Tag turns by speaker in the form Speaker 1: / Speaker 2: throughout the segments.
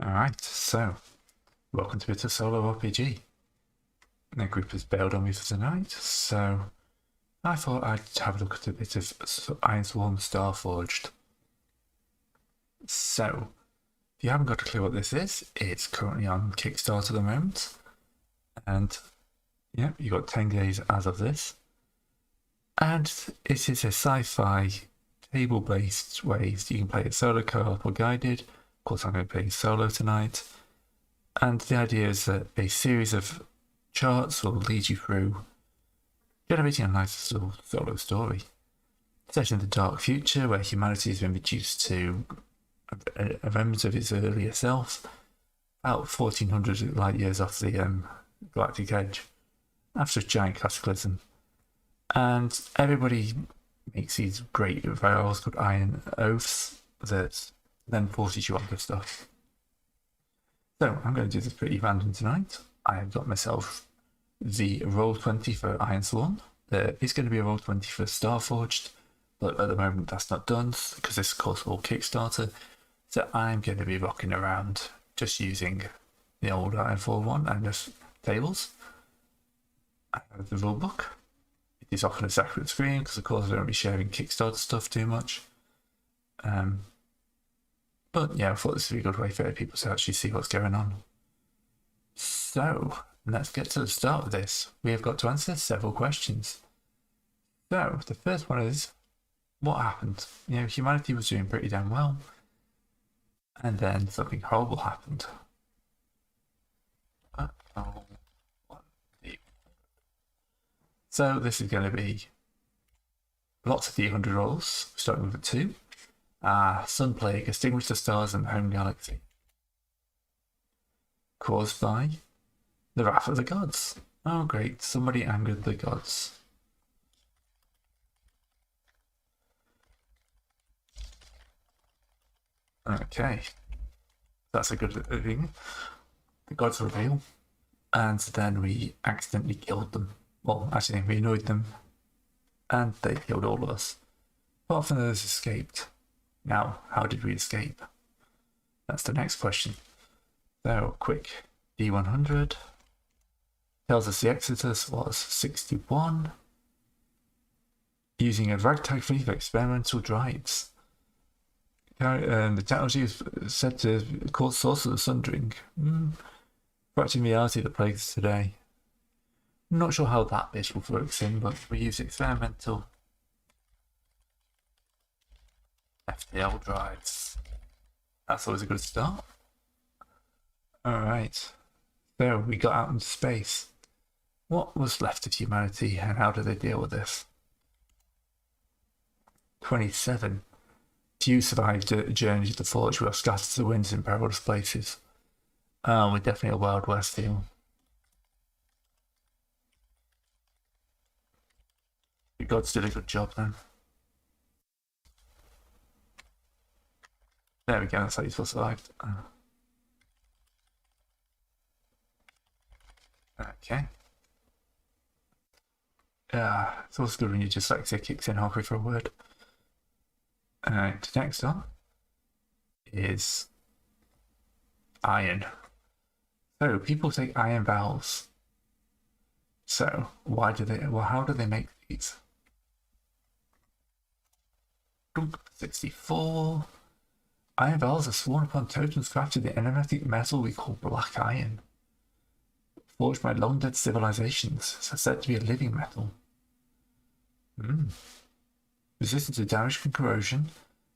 Speaker 1: Alright, so welcome to Bit of Solo RPG. The group has bailed on me for tonight, so I thought I'd have a look at a bit of Ironsworn Starforged. So, if you haven't got a clue what this is, it's currently on Kickstarter at the moment, and yeah, you've got 10 days as of this. And it is a sci-fi table-based ways you can play it solo, co-op, or guided. Of course, I'm going to play solo tonight. And the idea is that a series of charts will lead you through generating a nice little solo story. Set in the dark future where humanity has been reduced to a remnant of its earlier self, about 1400 light years off the galactic edge, after a giant cataclysm. And everybody makes these great vows called iron oaths that then forces you onto stuff. So I'm going to do this pretty random tonight. I have got myself the Roll20 for Ironsworn. There is going to be a Roll20 for Starforged, but at the moment that's not done because this is, of course, all Kickstarter. So I'm going to be rocking around just using the old Ironsworn one and just tables. I have the rulebook. It is often a separate screen because, of course, I don't be sharing Kickstarter stuff too much. But yeah, I thought this would be a good way for people to actually see what's going on. So, let's get to the start of this. We have got to answer several questions. So, the first one is, what happened? Humanity was doing pretty damn well. And then something horrible happened. So, this is going to be lots of D100 rolls, starting with a 2. Sun Plague, extinguish the stars in the home galaxy. Caused by the wrath of the gods. Oh great, somebody angered the gods. Okay, that's a good thing. The gods reveal, and then we accidentally killed them. Well, actually, we annoyed them, and they killed all of us. Apart from those escaped. Now, how did we escape? That's the next question. So, quick. D100 tells us the exodus was 61, using a ragtag fleet of experimental drives. The technology is said to cause source of the sundering. But in reality, the plagues today. I'm not sure how that bit works in, but we use experimental FTL drives. That's always a good start. Alright, so we got out into space. What was left of humanity and how do they deal with this? 27. Few survived a journey to the forge who are scattered to the winds in perilous places. We're definitely a Wild West feel. The gods did a good job then. There we go, that's how you survived. Okay. It's always good when your dyslexia kicks in halfway through a word. Next on is iron. So people take iron vowels. So why do they? Well, how do they make these? 64. Iron vowels are sworn upon tokens crafted in enigmatic metal we call black iron. Forged by long-dead civilizations, so said to be a living metal. Resistant to damage and corrosion,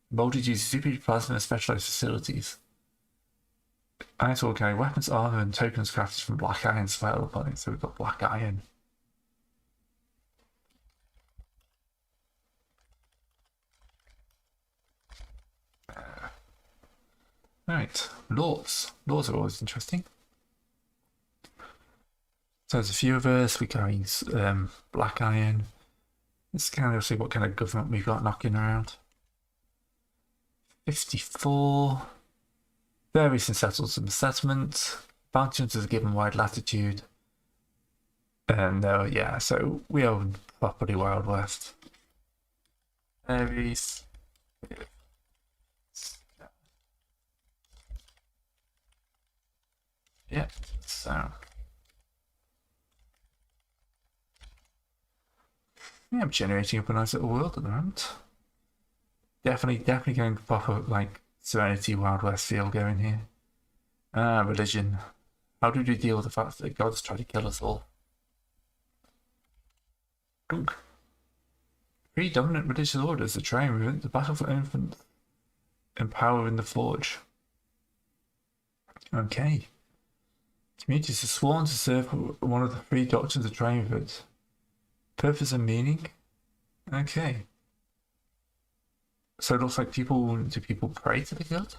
Speaker 1: molded using superior plasma and specialized facilities. Irons will carry weapons, armor, and tokens crafted from black iron spelled upon it, so we've got black iron. Alright, lords. Lords are always interesting. So there's a few of us, we're carrying black iron. Let's kind of see what kind of government we've got knocking around. 54. Various and settles in the settlement. Bounty hunters are given wide latitude. And yeah, so we own property Wild West. Aries. Yeah, so yeah, I'm generating up a nice little world at the moment. Definitely going proper like Serenity Wild West feel going here. Religion. How do we deal with the fact that God's trying to kill us all? Dunk. Predominant religious orders, the train movement, the battle for infant and power in the forge. Okay. Communities are sworn to serve one of the three doctrines of triumvirate. Purpose and meaning? Okay. So it looks like do people pray to the god?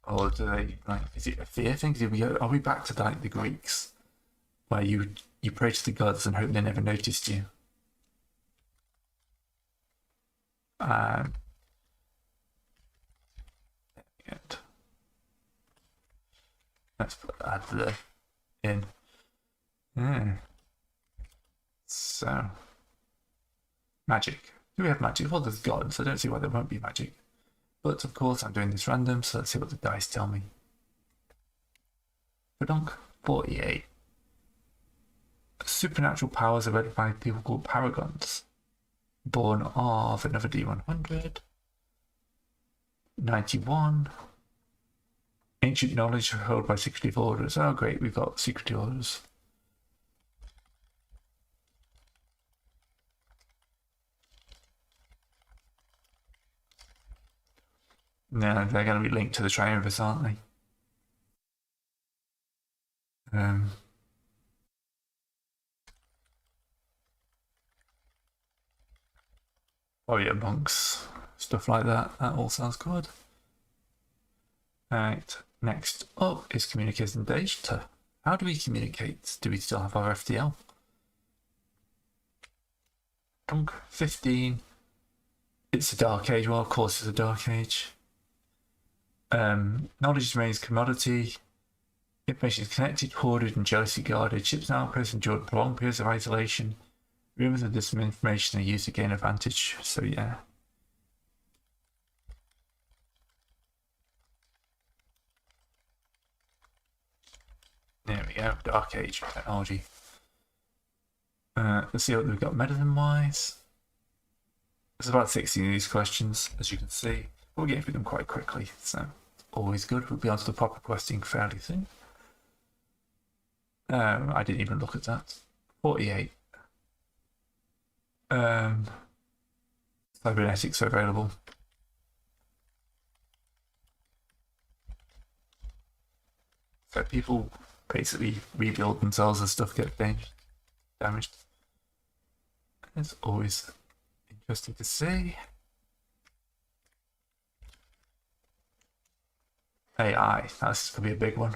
Speaker 1: Or do they, like, is it a fear thing? Are we back to like the Greeks? Where you pray to the gods and hope they never noticed you? And let's add the in. Yeah. So magic. Do we have magic? Well, there's gods. I don't see why there won't be magic. But of course, I'm doing this random, so let's see what the dice tell me. Badonk, 48. Supernatural powers are read by people called paragons. Born of another D100. 91. Ancient knowledge held by secretive orders. Oh, great, we've got secretive orders. No, they're going to be linked to the triumvirs, aren't they? Oh yeah, monks, stuff like that. That all sounds good. Alright, next up is communicating data. How do we communicate? Do we still have our FTL? Dunk, 15. It's a dark age. Well, of course it's a dark age. Knowledge remains commodity. Information is connected, hoarded, and jealously guarded. Ships and outposts endured prolonged periods of isolation. Rumors of this information are used to gain advantage. So yeah. There we go. Dark Age technology. Let's see what we've got medicine-wise. There's about 60 of these questions, as you can see. We're getting through them quite quickly, so always good. We'll be on to the proper questing fairly soon. I didn't even look at that. 48. Cybernetics are available. So people basically rebuild themselves as stuff gets damaged. It's always interesting to see. AI, that's going to be a big one.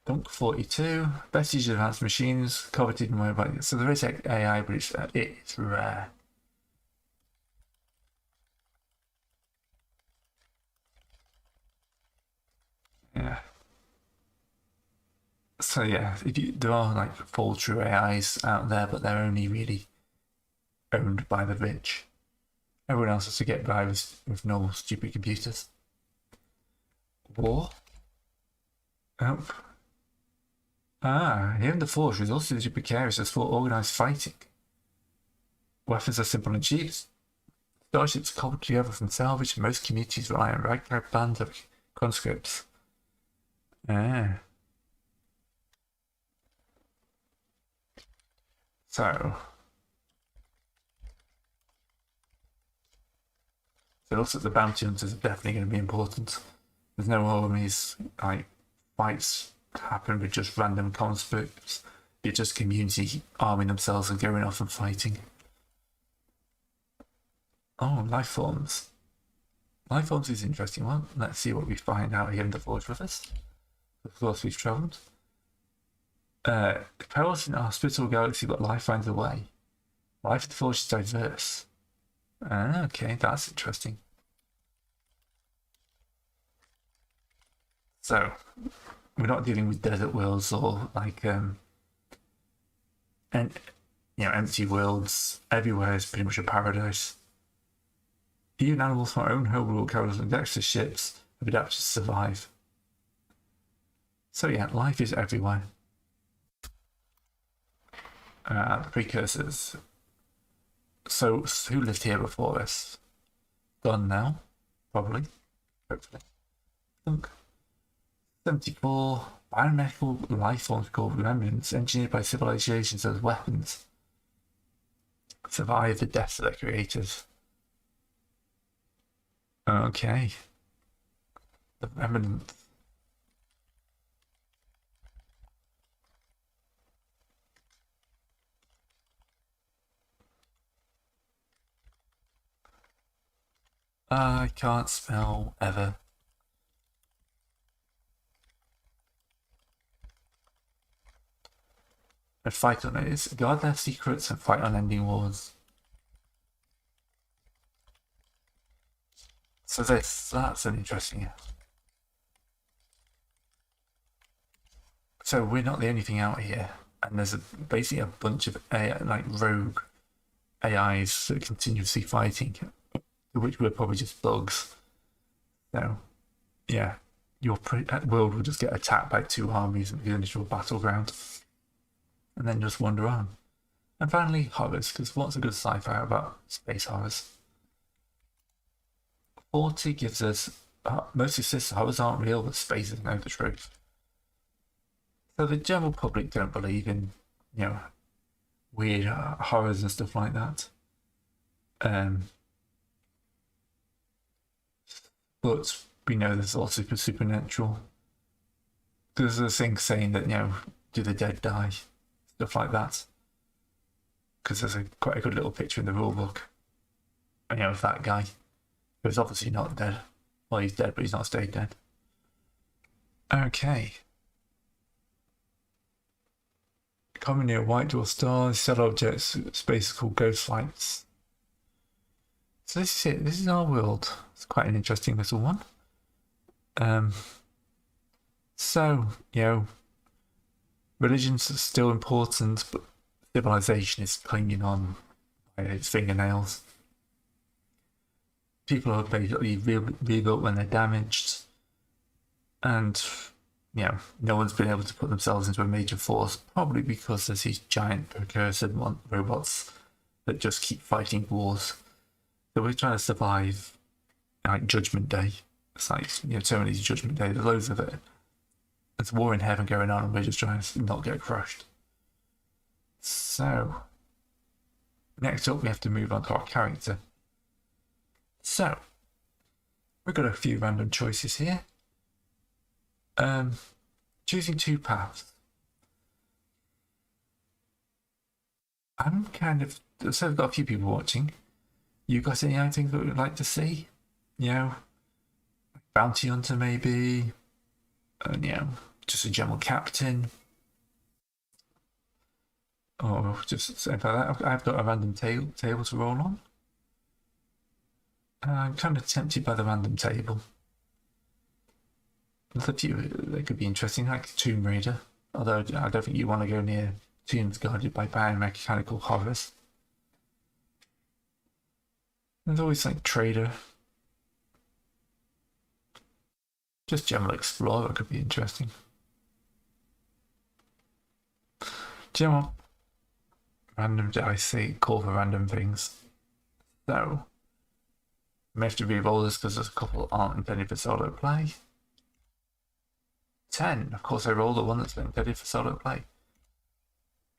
Speaker 1: Dunk 42, best use of advanced machines, coveted in mobile. So there is AI, but it's rare. Yeah. So yeah, there are like full true AIs out there, but they're only really owned by the rich. Everyone else has to get by with normal stupid computers. War. Oh. Here in the Forge, resources are precarious as for organised fighting. Weapons are simple and cheap. Starships are cobbled together from salvage. Most communities rely on ragtag bands of conscripts. So it looks like the bounty hunters are definitely going to be important. There's no armies, like fights happen with just random conscripts. It's just community arming themselves and going off and fighting. Oh, life forms. Life forms is an interesting one. Let's see what we find out here in the Forge with us. Of course, we've travelled. Perils in our hospitable galaxy, but life finds a way. Life in the Forge is diverse. Okay, that's interesting. So, we're not dealing with desert worlds or like empty worlds. Everywhere is pretty much a paradise. Even animals from our own homeworld carriers and dexterous ships have adapted to survive. So yeah, life is everywhere. The precursors. So who lived here before us? Gone now, probably, hopefully. I think 74 biomedical life forms called remnants engineered by civilizations as weapons. Survive the deaths of their creators. Okay. The remnants. I can't spell ever. And fight on it. Guard their secrets and fight unending wars. So that's an interesting. So we're not the only thing out here, and there's basically a bunch of AI, like rogue AIs that are continuously fighting, which were probably just bugs. So, yeah, your world will just get attacked by two armies and be into a battleground, and then just wander on. And finally, horrors, because what's a good sci-fi about space horrors? 40 gives us most of horrors aren't real, but spaces know the truth. So the general public don't believe in, weird horrors and stuff like that. But we know there's also supernatural. There's a thing saying that, do the dead die? Stuff like that. Because there's quite a good little picture in the rulebook, of that guy. Who's obviously not dead. Well, he's dead, but he's not stayed dead. Okay. Common near white dwarf stars, stellar objects, space called ghost flights. So this is it. This is our world. It's quite an interesting little one. So, religion's still important, but civilization is clinging on by its fingernails. People are basically rebuilt when they're damaged, and no one's been able to put themselves into a major force, probably because there's these giant precursor robots that just keep fighting wars. So we're trying to survive, like Judgment Day. It's like, so many Judgment Day, there's loads of it. There's war in heaven going on, and we're just trying to not get crushed. So, next up we have to move on to our character. So, we've got a few random choices here. Choosing two paths. So I've got a few people watching. You got any things that you'd like to see? Bounty hunter maybe. Just a general captain. Or just something like that. I've got a random table to roll on. I'm kind of tempted by the random table. There's a few that could be interesting, like Tomb Raider. Although I don't think you want to go near tombs guarded by biomechanical horrors. There's always like Trader. Just general explorer could be interesting. General random, I see, call for random things. So, I may have to re-roll this because there's a couple aren't intended for solo play. 10. Of course, I rolled the one that's not intended for solo play.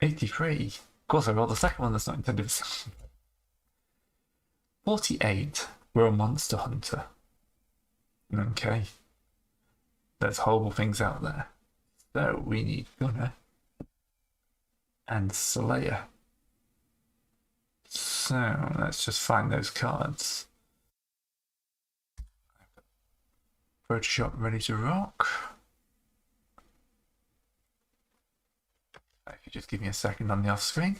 Speaker 1: 83. Of course, I rolled the second one that's not intended for solo play. 48. We're a monster hunter. Okay. There's horrible things out there. So we need Gunner and Slayer. So let's just find those cards. Photoshop ready to rock. If you just give me a second on the off screen.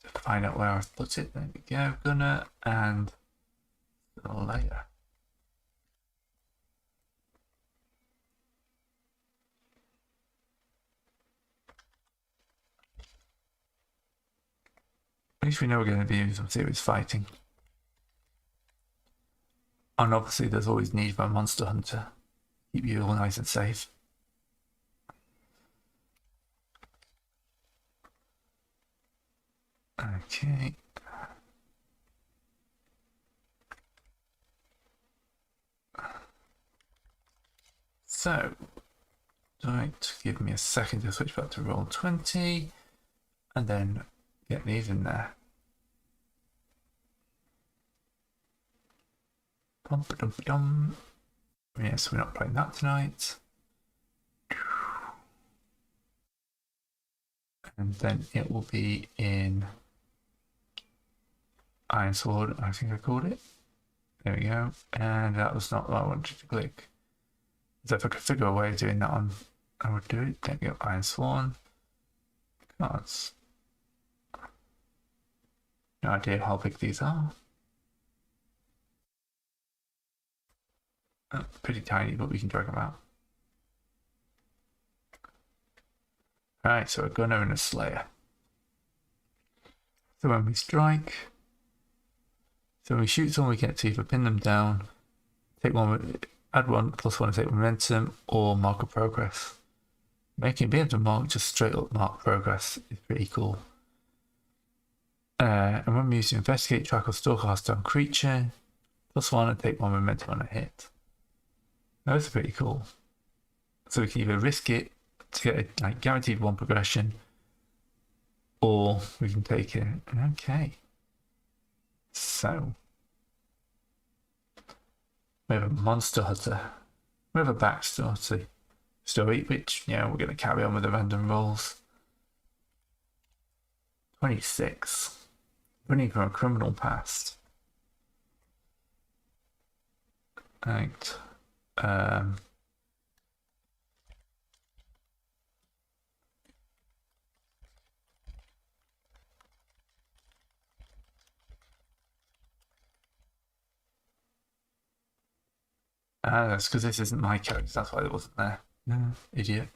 Speaker 1: To find out where I've put it. There we go. Gunner and Slayer. At least we know we're going to be doing some serious fighting. And obviously there's always need for a monster hunter. Keep you all nice and safe. Okay. So, right, give me a second to switch back to roll 20 and then get these in there. Bum-ba-dum-ba-dum. Yes, we're not playing that tonight. And then it will be in Ironsworn, I think I called it. There we go. And that was not what I wanted to click. So if I could figure a way of doing that on, I would do it. There we go, Ironsworn. Cards. No idea how big these are. Oh, pretty tiny, but we can drag them out. Alright, so a gunner and a slayer. So when we strike, so when we shoot someone, we get to either pin them down, take one, add one +1 to take momentum, or mark a progress. Making being able to mark just straight up mark progress is pretty cool. And when we use to investigate, track, or stalk a hostile creature, +1 and take 1 momentum on a hit. Those are pretty cool. So we can either risk it to get a guaranteed 1 progression, or we can take it. Okay. So we have a monster hunter. We have a backstory, which, you know, we're going to carry on with the random rolls. 26. Running from a criminal past. Right. That's because this isn't my character, that's why it wasn't there. No, idiot.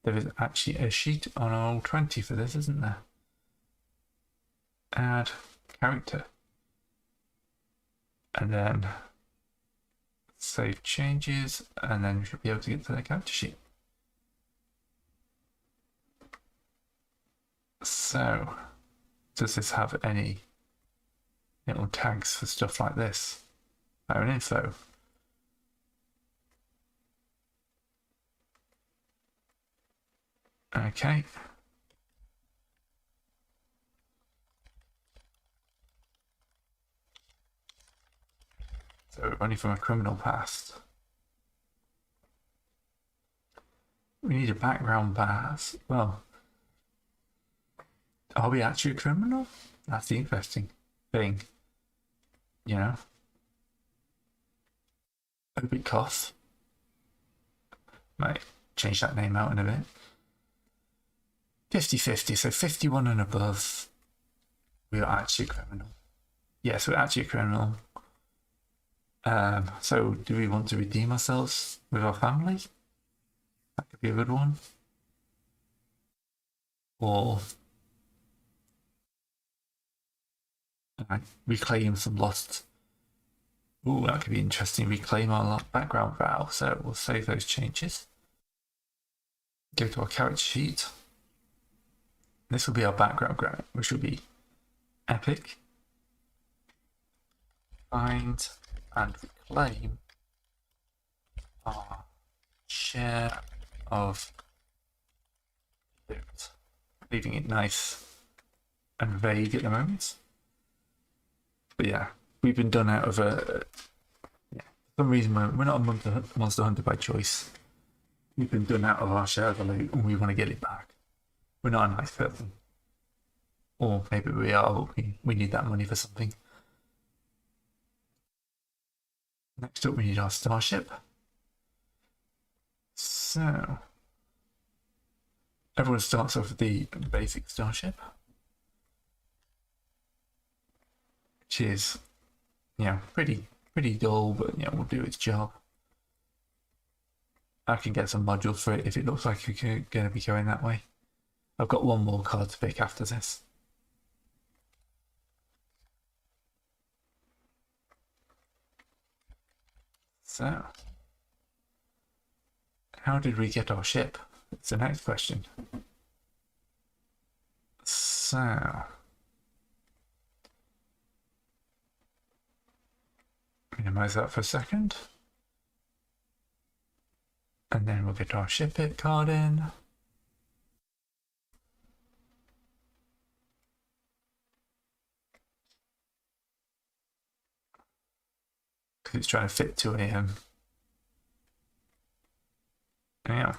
Speaker 1: There is actually a sheet on roll 20 for this, isn't there? Add character. And then save changes, and then we should be able to get to the character sheet. So, does this have any little tags for stuff like this? Own info. Okay. So running from a criminal past. We need a background pass. Well, are we actually a criminal? That's the interesting thing. You know? Obikoff. Might change that name out in a bit. 50-50, so 51 and above, we are actually a criminal. Yes, we're actually a criminal. So do we want to redeem ourselves with our family? That could be a good one. Or reclaim some lost. Ooh, that could be interesting. Reclaim our background vow. So we'll save those changes. Go to our character sheet. This will be our background grant, which will be epic. Find and reclaim our share of loot, leaving it nice and vague at the moment. But yeah, we've been done out of a. Yeah, for some reason we're not a monster hunter by choice. We've been done out of our share of the loot, and we want to get it back. We're not a nice person, or maybe we are. But we need that money for something. Next up, we need our starship. So, everyone starts off with the basic starship, which is, you know, pretty dull, but you know, will do its job. I can get some modules for it if it looks like we're going to be going that way. I've got one more card to pick after this. So, how did we get our ship? It's the next question. So, minimize that for a second. And then we'll get our ship it card in. Because it's trying to fit to a yeah.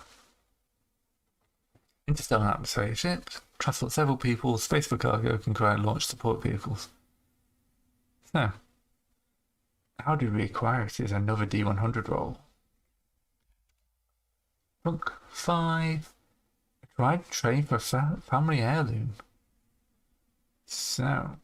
Speaker 1: Interstellar atmosphere ship, transport several people, space for cargo, can create launch support vehicles. So, how do we acquire it? Is another D100 roll. Look, 5. Try to trade for family heirloom. So,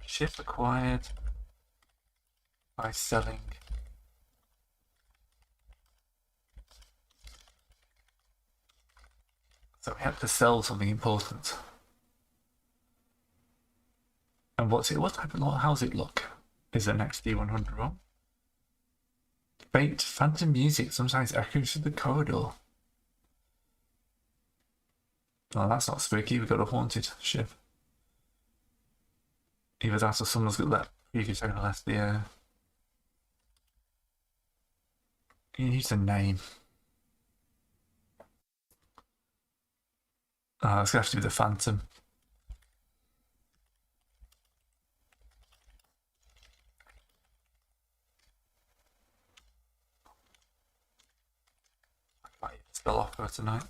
Speaker 1: ship acquired by selling. So we have to sell something important. And what's it? What type of? How's it look? Is the next D100 roll? Fate, phantom music sometimes echoes through the corridor. Oh, that's not spooky. We got a haunted ship. Either that or someone's got that previous owner left the. He needs a name. It's gonna have to be the Phantom. I might spell opera tonight.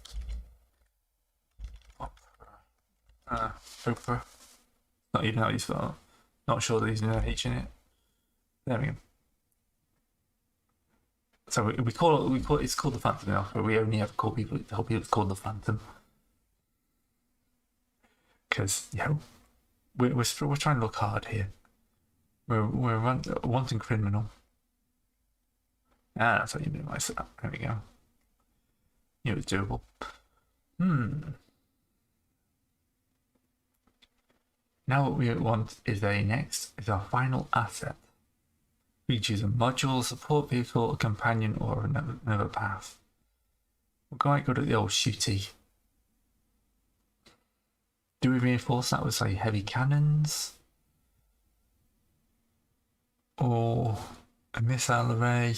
Speaker 1: Opera. Not even how you spell it. Not sure there's no H in it. There we go. So we call it, it's called the Phantom now, but we only ever tell people it's called the Phantom. Because, we're trying to look hard here. We're wanting criminal. That's how you minimize that. There we go. It was doable. Now what we want is our final asset. We choose a module, support vehicle, a companion, or another path. We're quite good at the old shooty. Do we reinforce that with, say, heavy cannons? Or a missile array?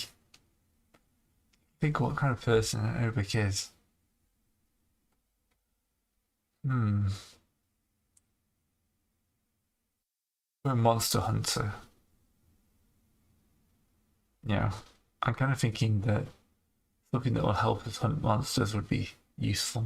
Speaker 1: Think what kind of person Obik is. We're a monster hunter. Yeah, I'm kind of thinking that something that will help us hunt monsters would be useful.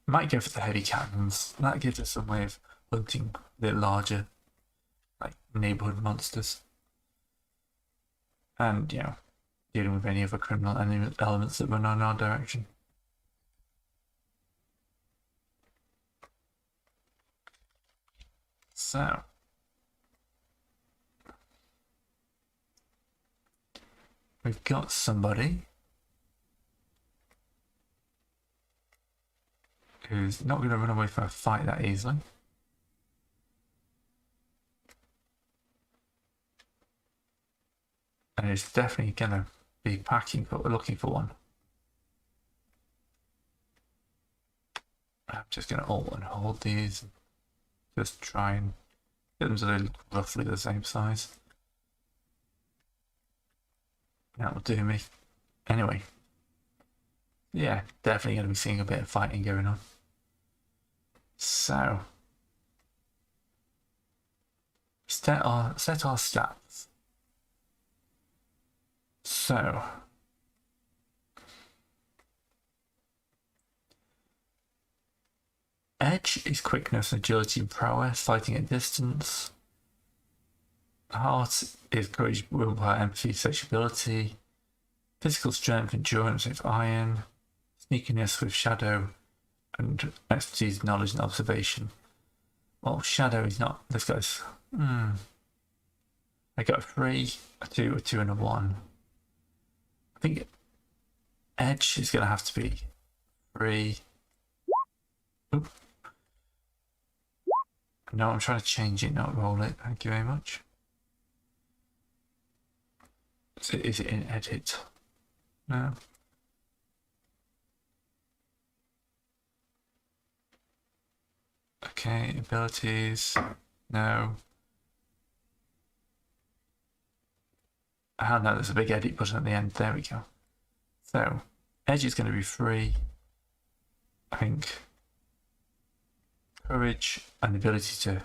Speaker 1: Might go for the heavy cannons. That gives us some way of hunting the larger, like, neighborhood monsters. And, dealing with any other criminal elements that run in our direction. So, we've got somebody who's not going to run away from a fight that easily. And it's definitely going to be looking for one. I'm just going to hold these. Just try and get them to look roughly the same size. That'll do me. Anyway. Yeah, definitely going to be seeing a bit of fighting going on. So, set our stats. So, edge is quickness, agility, and prowess, fighting at distance. Heart is courage, willpower, empathy, sociability. Physical strength, endurance with iron. Sneakiness with shadow, and expertise, knowledge, and observation. Well, shadow is not. This guy's. I got a 3, a 2, a 2, and a 1. I think edge is going to have to be 3. Oop. No, I'm trying to change it, not roll it. Thank you very much. So is it in edit? No. Okay, abilities. No. Oh no, there's a big edit button at the end. There we go. So, edge is going to be 3. I think courage and the ability to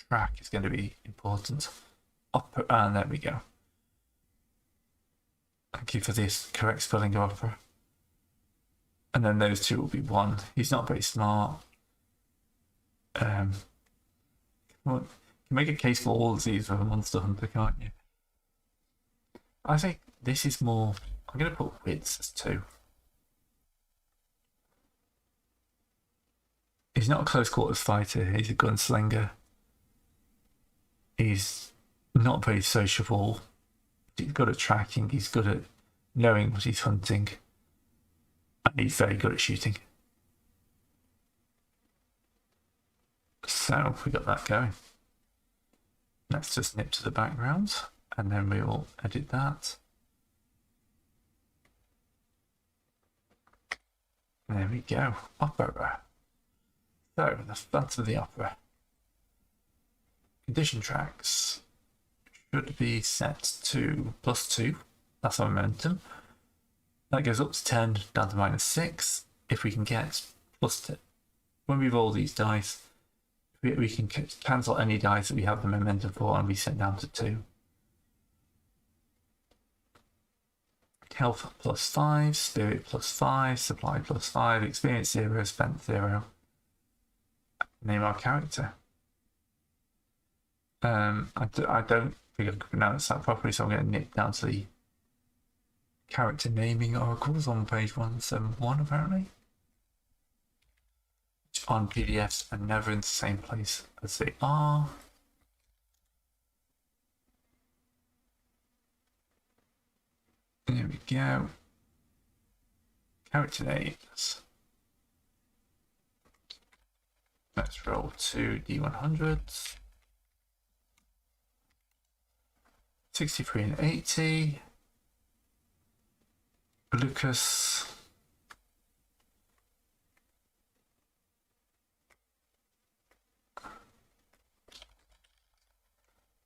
Speaker 1: track is going to be important. Opera, and there we go. Thank you for this correct spelling of opera. And then those two will be 1. He's not very smart. Well, you can make a case for all of these with a monster hunter, can't you? I think this is more. I'm going to put wits as 2. He's not a close quarters fighter. He's a gunslinger. He's not very sociable. He's good at tracking. He's good at knowing what he's hunting. And he's very good at shooting. So we got that going. Let's just nip to the background and then we will edit that. There we go. Opera. So the Phantom of the Opera. Condition tracks should be set to +2. That's our momentum. That goes up to 10, down to -6. If we can get +10. When we roll these dice, we can cancel any dice that we have the momentum for and be sent down to 2. Health +5, spirit +5, supply +5, experience 0, spent 0. Name our character. I don't think I can pronounce that properly, so I'm going to nip down to the character naming oracles on page 171 apparently. Which on PDFs are never in the same place as they are. There we go. Character names. Let's roll 2 D100s. 63 and 80. Lucas.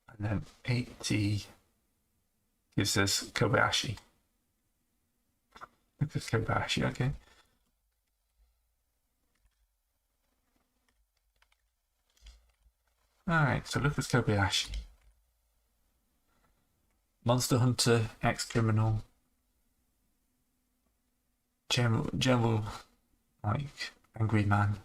Speaker 1: And then 80 gives us Kobayashi. Lucas Kobayashi, okay. Alright, so Lucas Kobayashi. Monster hunter, ex-criminal. General, like, angry man.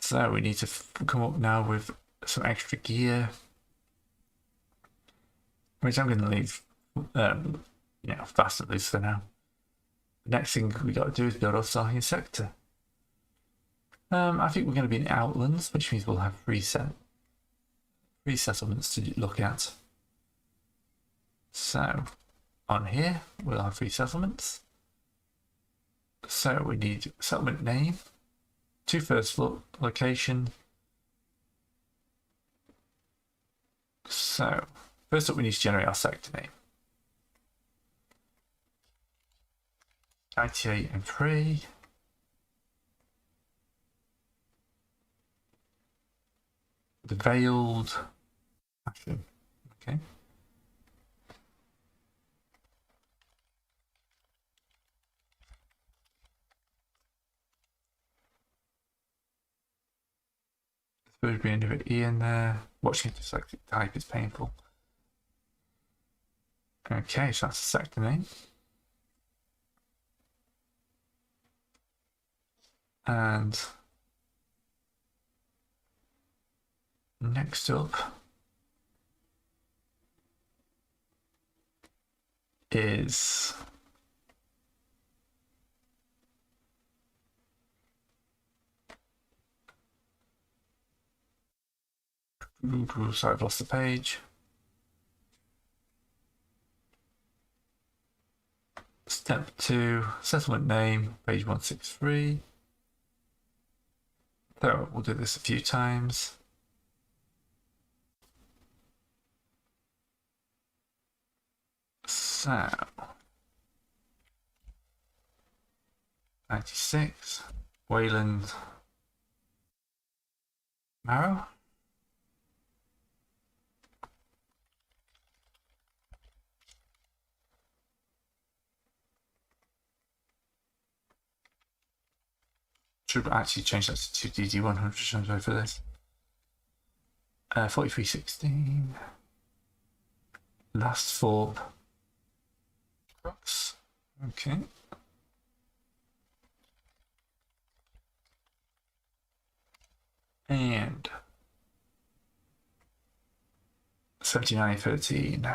Speaker 1: So we need to come up now with some extra gear, which I'm going to leave, fast and loose for now. The next thing we got to do is build our starting sector. I think we're going to be in Outlands, which means we'll have 3 settlements to look at. So on here we'll have 3 settlements. So we need settlement name, 2 first floor location. So first up we need to generate our sector name. 98 and 3. The Veiled Passion. Okay. There should be an E in there. Watching a dyslexic type is painful. Okay, so that's the sector name. And next up is Sorry, I've lost the page. Step 2, settlement name, page 163. So we'll do this a few times. So 96, Wayland Marrow. Should actually change that to DD100 for this. 4316. Last Forb. Crux. Okay. And 7913.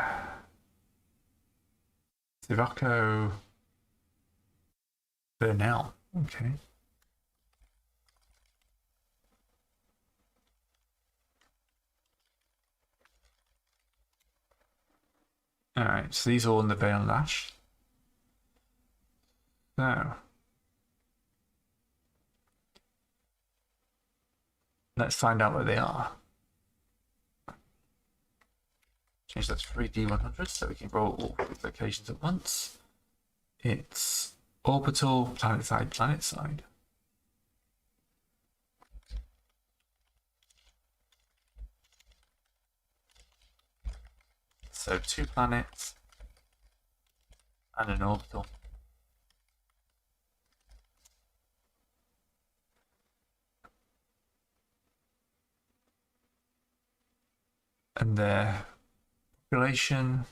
Speaker 1: Sirocco Burnell. Okay. Alright, so these are all in the Veil Lash. So let's find out where they are. Change that to 3D100 so we can roll all these locations at once. It's orbital, planet side, planet side. So 2 planets and an orbital. And their population.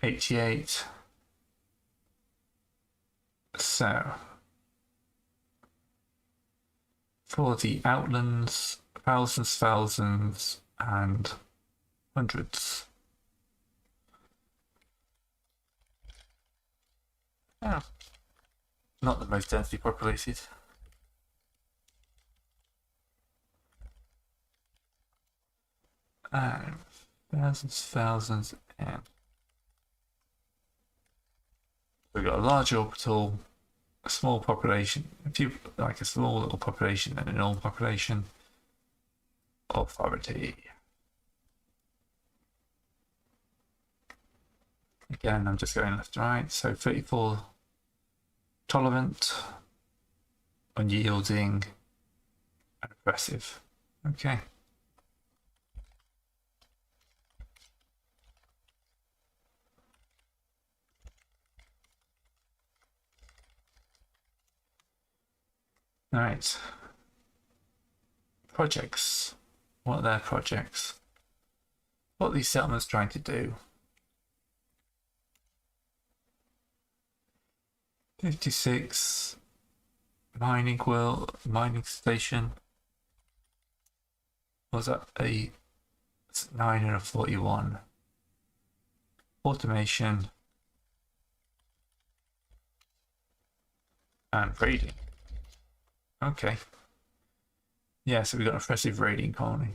Speaker 1: 88. So for the outlands, thousands, and hundreds. Oh, not the most densely populated. And thousands, and we've got a large orbital, a small population, like a small little population and an old population. Authority. Again, I'm just going left to right. So 34 tolerant, unyielding, and oppressive. Okay. All right. Projects. What are their projects? What are these settlements trying to do? 56 mining station. Was that a 9 and a 41? Automation and raiding. Okay. Yeah, so we've got an oppressive raiding colony.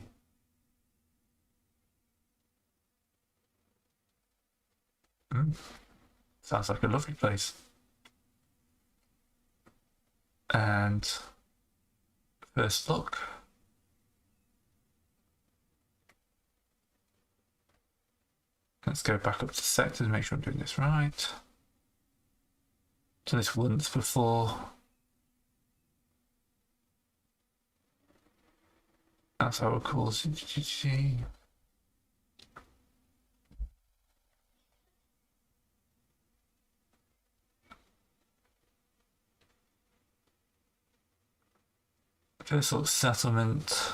Speaker 1: Sounds like a lovely place. And first look. Let's go back up to sectors, make sure I'm doing this right. Done this once before. That's how it calls it. First look, settlement,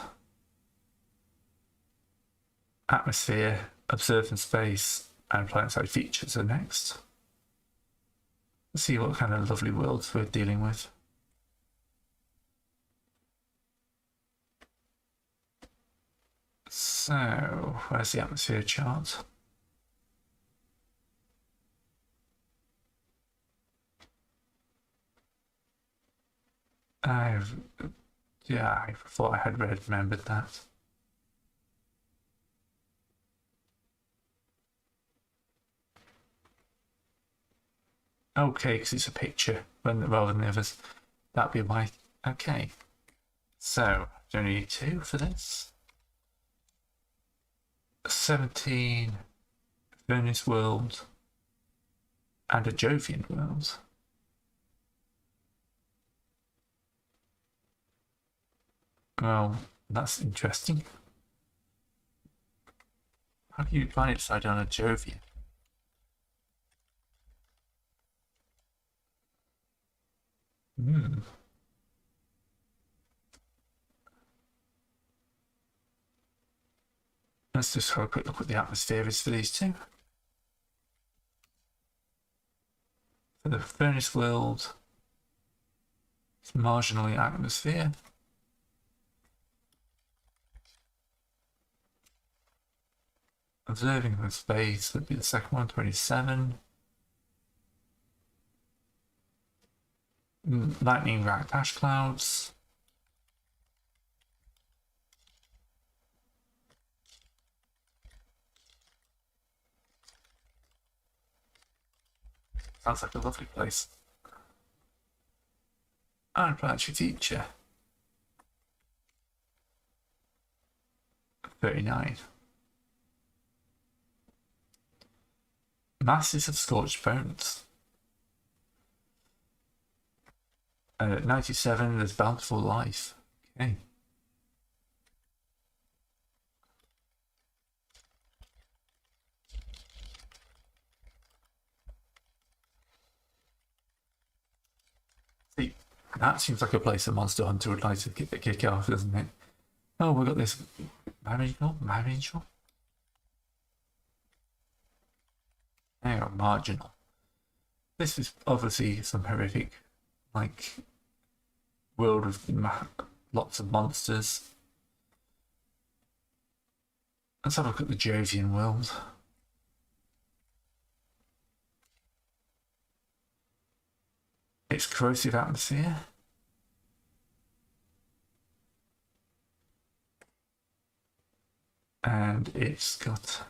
Speaker 1: atmosphere, observance space, and planet-side features are next. Let's see what kind of lovely worlds we're dealing with. So, where's the atmosphere chart? Yeah, I thought I had remembered that. Okay, because it's a picture rather than the others. That'd be why. Okay. So, do I need 2 for this? 17 Furnace World and a Jovian World. Well, that's interesting. How do you find it decide on a Jovian? Hmm. Let's just have a quick look at the atmosphere is for these two. For the Furnace World, it's marginally atmosphere. Observing from space would be the second one, 27. Lightning racked ash clouds. Sounds like a lovely place. And planetary teacher. 39. Masses of scorched bones. 97, there's bountiful life. Okay. See, that seems like a place a monster hunter would like to kick off, doesn't it? Oh, we've got this marginal. There, marginal. This is obviously some horrific, like, world with lots of monsters. Let's have a look at the Jovian world. It's corrosive atmosphere. And it's got,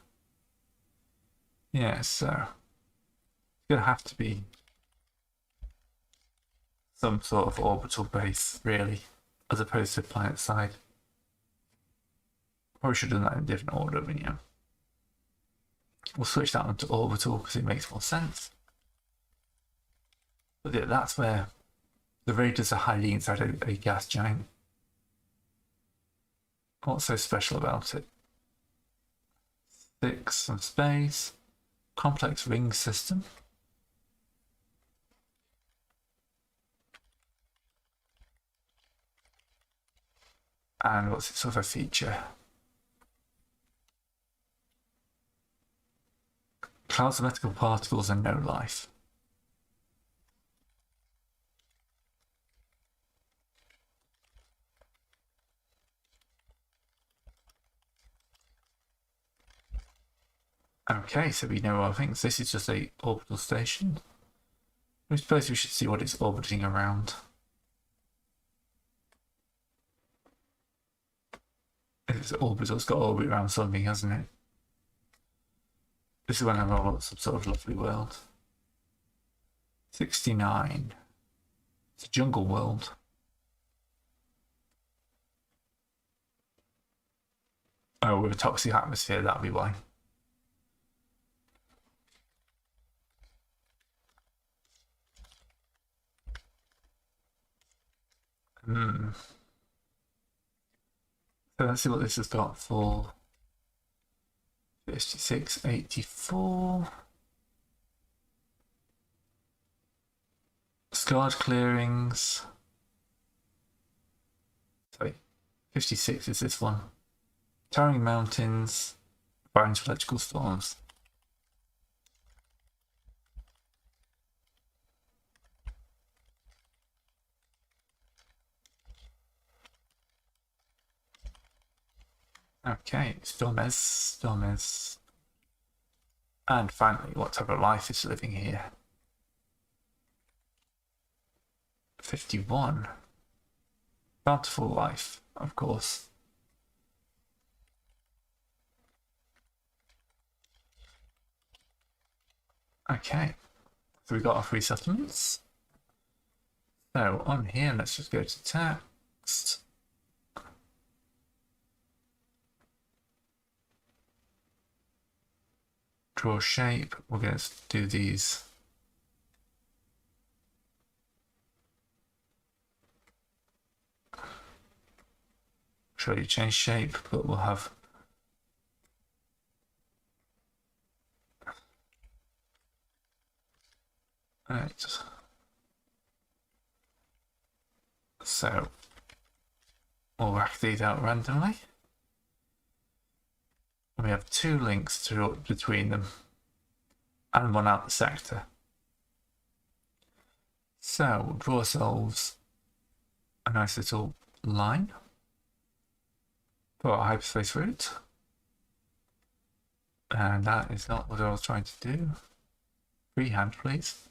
Speaker 1: yeah, so it's going to have to be some sort of orbital base, really, as opposed to planet side. Probably should have done that in a different order, but yeah. We'll switch that onto orbital because it makes more sense. But yeah, that's where the raiders are hiding inside a gas giant. What's so special about it? 6, some space, complex ring system. And what's its other feature? Clouds of metal particles and no life. Okay, so we know our things. This is just a orbital station. I suppose we should see what it's orbiting around. It's orbital, it's got to orbit around something, hasn't it? This is when I'm on some sort of lovely world. 69. It's a jungle world. Oh, with a toxic atmosphere, that'd be why. So let's see what this has got for 5684. Scarred clearings. Sorry, 56 is this one. Towering mountains, violent electrical storms. Okay, Stormes. And finally, what type of life is living here? 51. bountiful life, of course. Okay, so we got our free settlements. So on here, let's just go to text. Draw shape. We're going to do these. Show you change shape, but we'll have right. So we'll whack these out randomly. And we have 2 links between them and one out the sector. So we'll draw ourselves a nice little line for our hyperspace route. And that is not what I was trying to do. Freehand, please.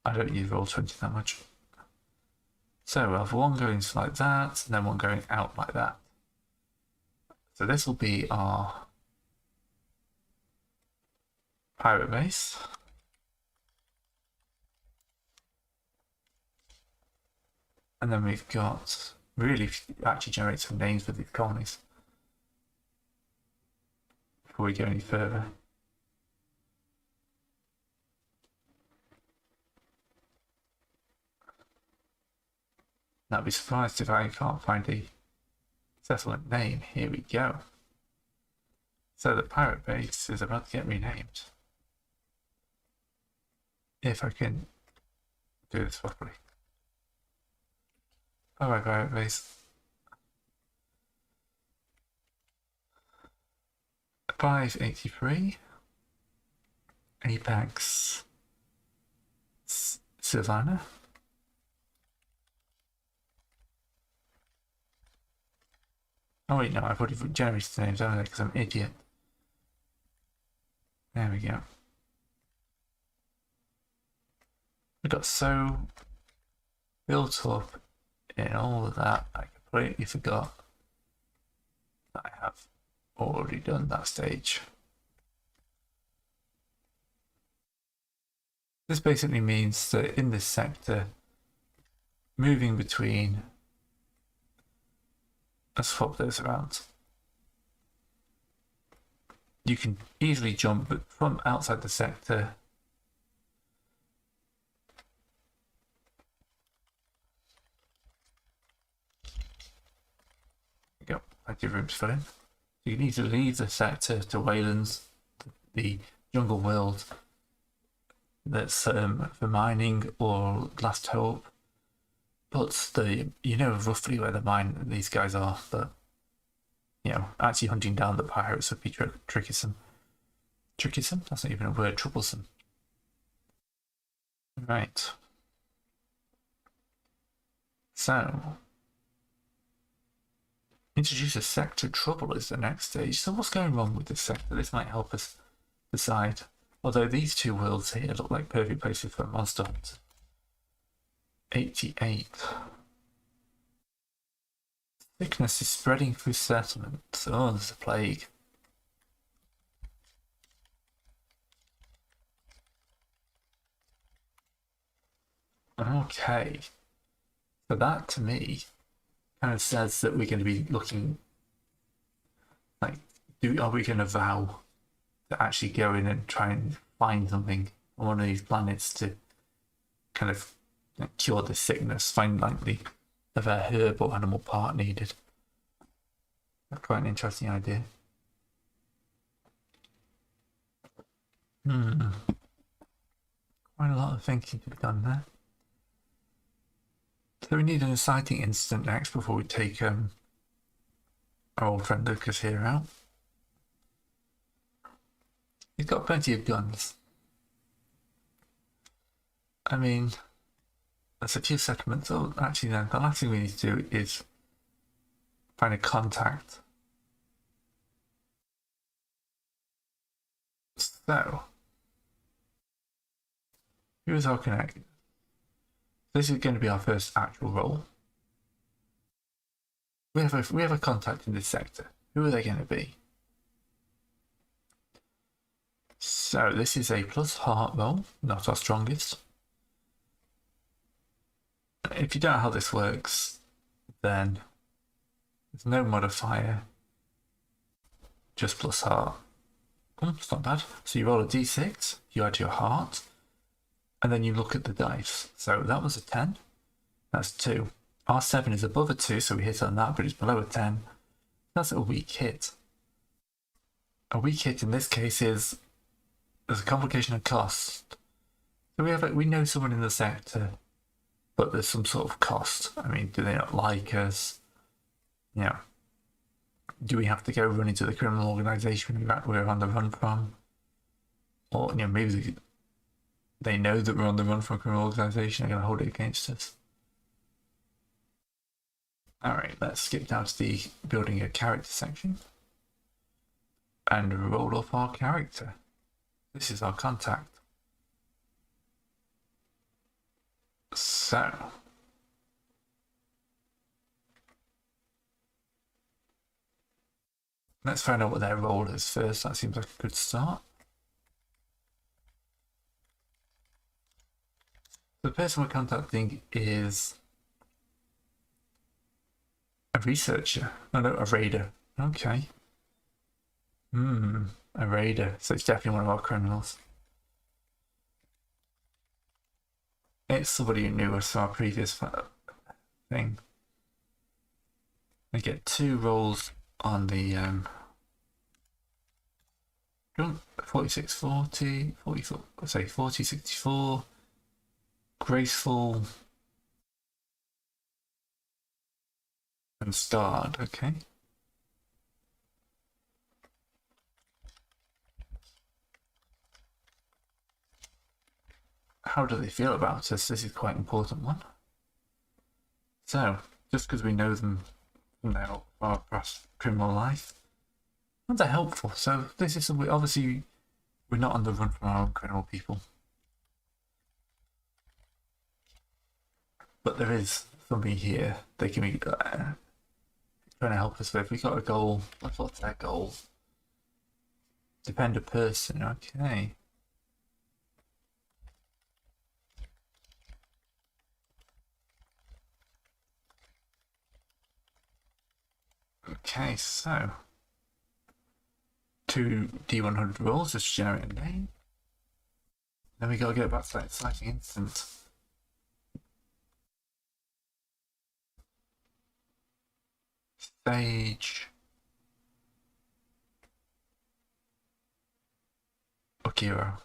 Speaker 1: I don't use Roll20 that much. So we'll have one going like that, and then one going out like that. So this will be our pirate base. And then we've got, really actually generate some names for these colonies before we go any further. I'd be surprised if I can't find a settlement name. Here we go. So the pirate base is about to get renamed. If I can do this properly. Alright, pirate base. 583. Apex Savannah. Oh wait, no, I've already generated the names, haven't I? Because I'm an idiot. There we go. We got so built up in all of that, I completely forgot that I have already done that stage. This basically means that in this sector, moving between, let's swap those around. You can easily jump from outside the sector go, plenty of room to fill in. You can either leave the sector to Waylands, the jungle world that's for mining, or Last Hope. But you know roughly where these guys are, but you know, actually hunting down the pirates would be trickisome. Trickisome? That's not even a word. Troublesome. Right. So, introduce a sector trouble is the next stage. So what's going wrong with this sector? This might help us decide. Although these 2 worlds here look like perfect places for a monster hunt. 88. Sickness is spreading through settlements. Oh, there's a plague. Okay. So that to me kind of says that we're going to be looking like, are we going to vow to actually go in and try and find something on one of these planets to kind of cure the sickness, find like the herb or animal part needed. That's quite an interesting idea. Quite a lot of thinking to be done there. So we need an exciting incident next before we take our old friend Lucas here out. He's got plenty of guns. I mean, there's a few settlements. Oh, actually, no, the last thing we need to do is find a contact. So, Who is our connect? This is going to be our first actual role. We have a contact in this sector. Who are they going to be? So this is a plus heart roll, not our strongest. If you don't know how this works, then there's no modifier, just plus heart. It's not bad. So you roll a d6, you add your heart, and then you look at the dice. So that was a 10. That's 2. Our 7 is above a 2, so we hit on that, but it's below a 10. That's a weak hit. A weak hit in this case is there's a complication of cost. So we know someone in the sector, but there's some sort of cost. I mean, do they not like us? Yeah. Do we have to go run into the criminal organisation we're on the run from? Or maybe they know that we're on the run from a criminal organisation. They're going to hold it against us. Alright, let's skip down to the building a character section and roll up our character. This is our contact. So let's find out what their role is first. That seems like a good start. The person we're contacting is a researcher. No, a raider. Okay. A raider. So it's definitely one of our criminals. It's somebody who knew us from our previous thing. They get 2 rolls on the 46, 40, 44, say 40, 64, graceful, and starred. Okay. How do they feel about us? This is quite an important one. So, just because we know them from our past criminal life, they're helpful. So this is obviously we're not on the run from our own criminal people, but there is something here they can be trying to help us with. We got a goal. What's their goal? Depend a person. Okay. Okay, so 2 D100 rolls just to generate a name. Then we gotta get back to that exciting instant. Stage. Akira.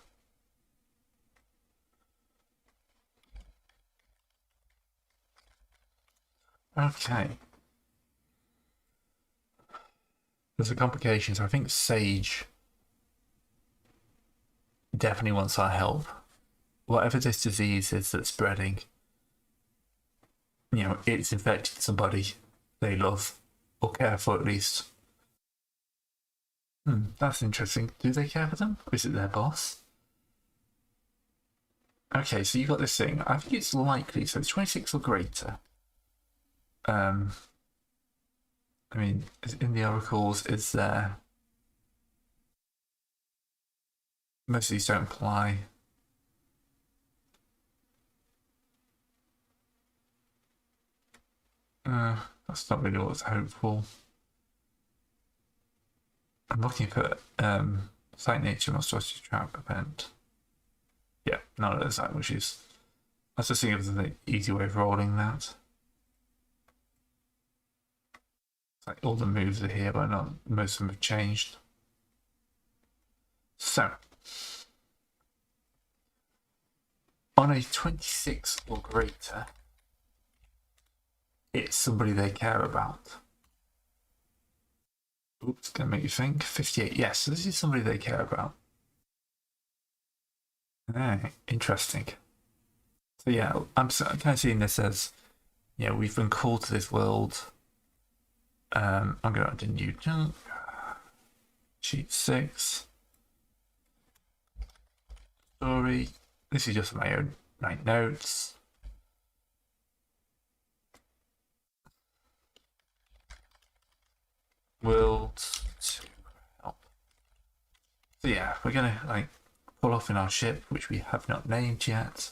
Speaker 1: Okay. There's a complication, so I think Sage definitely wants our help. Whatever this disease is that's spreading, it's infected somebody they love or care for at least. That's interesting. Do they care for them? Or is it their boss? Okay, so you got this thing. I think it's likely, so it's 26 or greater. I mean, in the oracles, is there? Most of these don't apply. That's not really what's hopeful. I'm looking for Sight Nature or Strategy Trap event. Yeah, none of those that, which is. I was just thinking of the easy way of rolling that. It's like all the moves are here, but not most of them have changed. So, on a 26 or greater, it's somebody they care about. Oops, gonna make you think. 58, yes, so this is somebody they care about. Interesting. So yeah, I'm kind of seeing this as, we've been called to this world. I'm going to add a new junk. Sheet 6. Story. This is just my own notes. World to help. So yeah, we're gonna like pull off in our ship, which we have not named yet.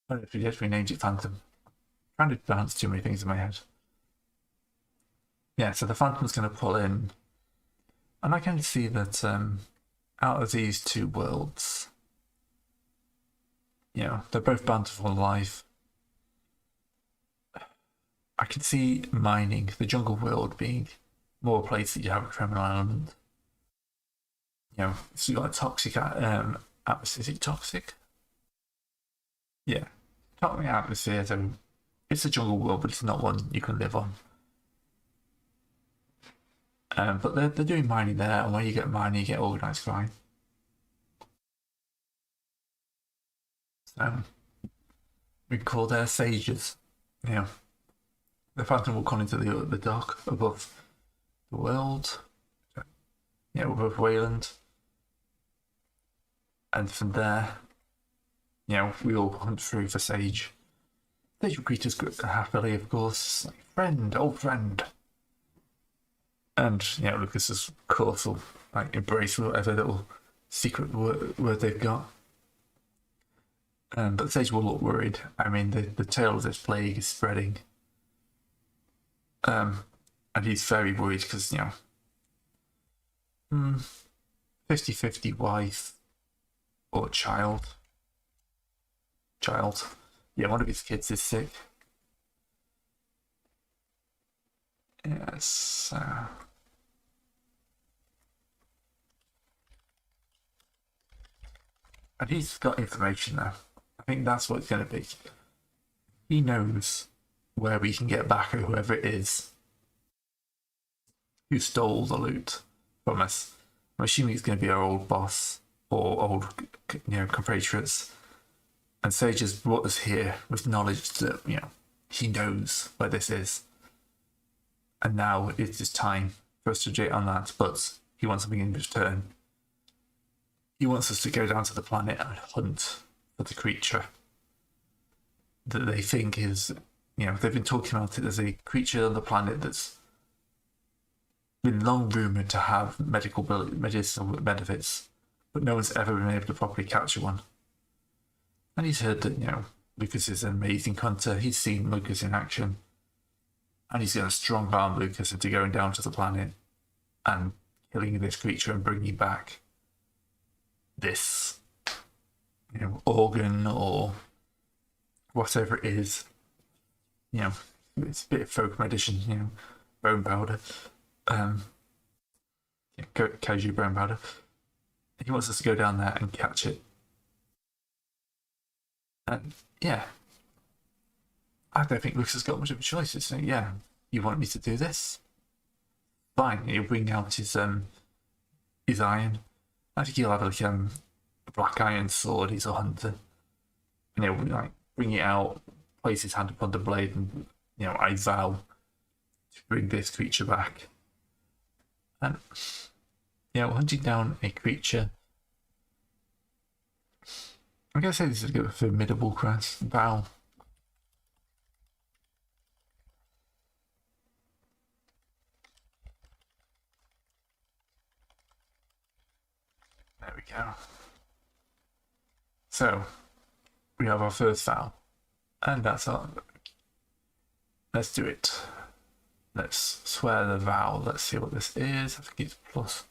Speaker 1: But if we did, we named it Phantom. I'm trying to balance too many things in my head. Yeah, so the Phantom's gonna pull in, and I can see that out of these two worlds, you know, they're bound bountiful life. I can see mining, the jungle world, being more a place that you have a criminal element. You know, so you got a toxic atmosphere. Is it toxic? Yeah, toxic atmosphere. So it's a jungle world, but it's not one you can live on. But they're doing mining there, and when you get mining, you get organised crime. So we call their sages. You know, the Phantom will come into the dock above the world. You know, above Wayland. And from there, you know, we all hunt through for Sage. Sage will greet us happily, of course. Like, friend, old friend. And, you know, Lucas, of course, will like embrace whatever little secret word they've got. But Sage will look worried. I mean, the tale of this plague is spreading. And he's very worried because, you know, 50-50 wife or child. Yeah, one of his kids is sick. Yes. And he's got information now. I think that's what it's going to be. He knows where we can get back at whoever it is who stole the loot from us. I'm assuming it's going to be our old boss or old, you know, compatriots. And Sage has brought us here with knowledge that, you know, he knows where this is. And now it is time for us to jait on that, but he wants something in return. He wants us to go down to the planet and hunt for the creature that they think is, you know, they've been talking about it as a creature on the planet that's been long rumoured to have medicinal benefits, but no one's ever been able to properly capture one. And he's heard that, you know, Lucas is an amazing hunter. He's seen Lucas in action. And he's going to strong arm Lucas into going down to the planet and killing this creature and bringing back this, you know, organ or whatever it is. You know, it's a bit of folk medicine, you know, bone powder. Kaiju bone powder. He wants us to go down there and catch it. And yeah, I don't think Lucas has got much of a choice. It's like, yeah, you want me to do this? Fine. He'll bring out his iron. I think he'll have like a black iron sword. He's a hunter, and he'll like bring it out, place his hand upon the blade, and, you know, I vow to bring this creature back. And, you know, hunting down a creature, I'm going to say this is a formidable vow. There we go. So, we have our first vow. And that's our... Let's do it. Let's swear the vow. Let's see what this is. I think it's plus.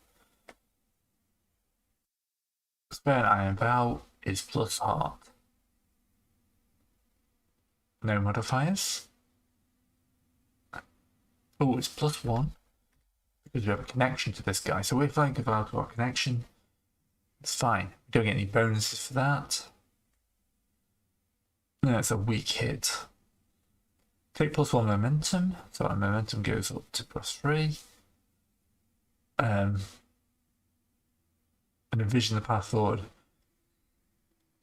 Speaker 1: Swear an iron vow is plus heart. No modifiers. Oh, it's plus 1. Because we have a connection to this guy. So we're flying a vow to our connection. It's fine. We don't get any bonuses for that. No, it's a weak hit. Take plus 1 momentum. So our momentum goes up to plus 3. And envision the path forward.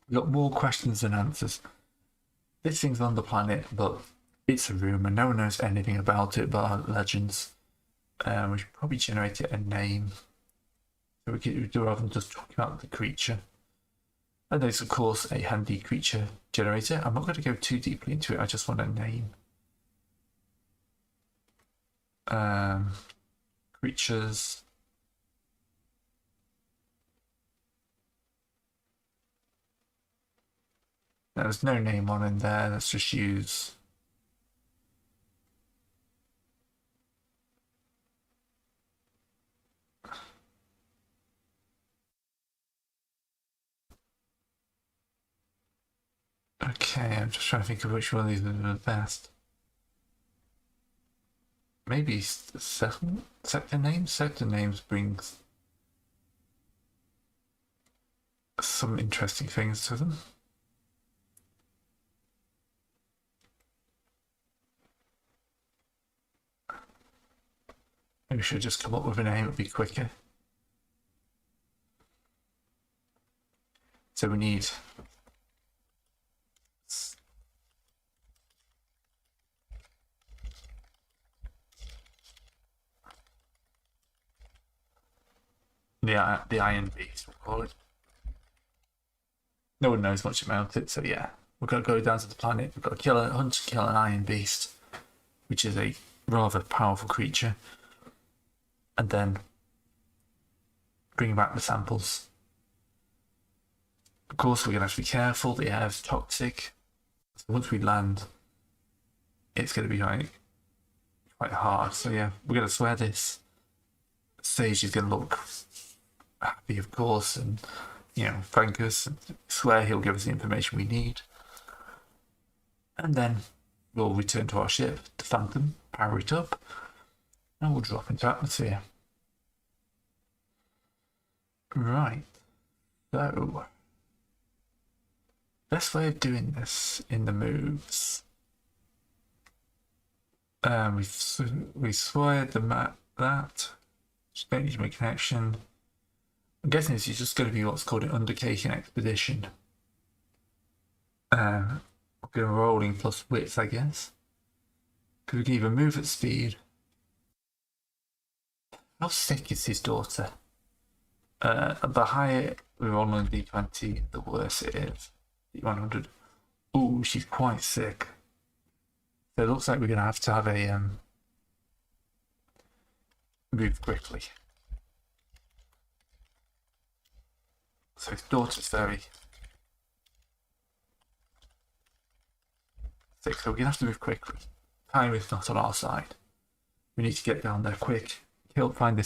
Speaker 1: We've got more questions than answers. This thing's on the planet, but it's a rumour. No one knows anything about it but our legends. We should probably generate it a name. So we could do rather than just talking about the creature. And there's of course a handy creature generator. I'm not going to go too deeply into it, I just want a name. Creatures. There's no name on in there, let's just use okay, I'm just trying to think of which one of these is the best. Maybe sector names? Sector names brings some interesting things to them. Maybe we should just come up with a name, it'd be quicker. So we need the Iron Beast, we'll call it. No one knows much about it, so yeah. We've got to go down to the planet, we've got to hunt and kill an Iron Beast, which is a rather powerful creature, and then bring back the samples. Of course, we're going to have to be careful, the air is toxic, so once we land, it's going to be quite hard, so yeah, we're going to swear this. Sage is going to look happy, of course, and thank us, and swear he'll give us the information we need. And then we'll return to our ship, the Phantom, power it up, and we'll drop into atmosphere. Right, so best way of doing this in the moves. We sweared the map that. Just don't need to make a connection. I'm guessing this is just going to be what's called an undertaking expedition. We're going rolling plus width, I guess. Because we can either move at speed. How sick is his daughter? The higher we roll on D20, the worse it is. D100. Ooh, she's quite sick. So it looks like we're going to have a move quickly. So his daughter's very sick, so we're going to have to move quickly. Time is not on our side. We need to get down there quick. Find this